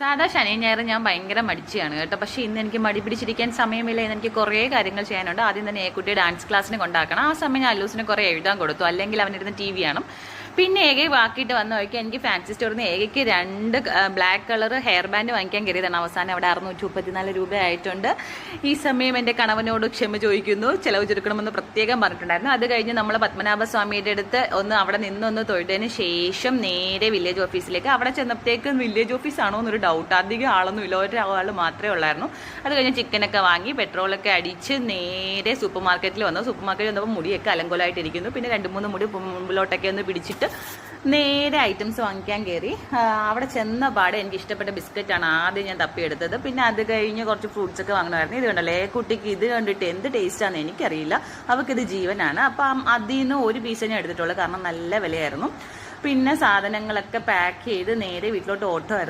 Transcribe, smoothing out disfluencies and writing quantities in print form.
സാധാ ശനിയും ഞായറും ഞാൻ ഭയങ്കര മടിച്ചാണ് കേട്ടോ. പക്ഷേ ഇന്ന് എനിക്ക് മടി പിടിച്ചിരിക്കാൻ സമയമില്ല. ഇന്ന് എനിക്ക് കുറേ കാര്യങ്ങൾ ചെയ്യാനുണ്ട്. ആദ്യം തന്നെ കുട്ടിയെ ഡാൻസ് ക്ലാസ്സിന് കൊണ്ടാക്കണം. ആ സമയം ഞാൻ അല്ലൂസിന് കുറേ എഴുതാൻ കൊടുത്തു, അല്ലെങ്കിൽ അവനിരുന്ന് TV കാണും. പിന്നെ ഏകയെ വാക്കിയിട്ട് വന്ന വഴിക്ക് എനിക്ക് ഫാൻസി സ്റ്റോറിൽ നിന്ന് ഏകയ്ക്ക് 2 ബ്ലാക്ക് കളർ ഹെയർ ബാൻഡ് വാങ്ങിക്കാൻ കയറിയതാണ്. അവസാനം അവിടെ 634 രൂപ ആയിട്ടുണ്ട്. ഈ സമയം എൻ്റെ കണവനോട് ക്ഷമ ചോദിക്കുന്നു, ചിലവ് ചുരുക്കണമെന്ന് പ്രത്യേകം പറഞ്ഞിട്ടുണ്ടായിരുന്നു. അത് കഴിഞ്ഞ് നമ്മൾ പത്മനാഭസ്വാമിയുടെ അടുത്ത് അവിടെ നിന്നൊന്ന് തൊഴുതതിന് ശേഷം നേരെ വില്ലേജ് ഓഫീസിലേക്ക്. അവിടെ ചെന്നപ്പോഴത്തേക്കും വില്ലേജ് ഓഫീസാണോ എന്നൊരു ഡൗട്ട്. അധികം ആളൊന്നുമില്ല, ഒരാൾ മാത്രമേ ഉള്ളായിരുന്നു. അത് കഴിഞ്ഞ് ചിക്കനൊക്കെ വാങ്ങി പെട്രോളൊക്കെ അടിച്ച് നേരെ സൂപ്പർ മാർക്കറ്റിൽ വന്നു. സൂപ്പർ മാർക്കറ്റിൽ വന്നപ്പോൾ മുടിയൊക്കെ അലങ്കോലമായിട്ടിരിക്കുന്നു. പിന്നെ 2-3 മുടി മുമ്പിലോട്ടൊക്കെ ഒന്ന് പിടിച്ചിട്ട് നേരെ ഐറ്റംസ് വാങ്ങിക്കാൻ കയറി. അവിടെ ചെന്ന പാടെ എനിക്ക് ഇഷ്ടപ്പെട്ട ബിസ്ക്കറ്റാണ് ആദ്യം ഞാൻ തപ്പിയെടുത്തത്. പിന്നെ അത് കഴിഞ്ഞ് കുറച്ച് ഫ്രൂട്ട്സ് ഒക്കെ വാങ്ങണമായിരുന്നു. ഇത് കണ്ടല്ലേ, കുട്ടിക്ക് ഇത് കണ്ടിട്ട് എന്ത് ടേസ്റ്റാണെന്ന് എനിക്കറിയില്ല, അവൾക്കിത് ജീവനാണ്. അപ്പം അതിൽ നിന്ന് ഒരു പീസേ ഞാൻ എടുത്തിട്ടുള്ളൂ, കാരണം നല്ല വിലയായിരുന്നു. പിന്നെ സാധനങ്ങളൊക്കെ പാക്ക് ചെയ്ത് നേരെ വീട്ടിലോട്ട് ഓട്ടോ ആയിരുന്നു.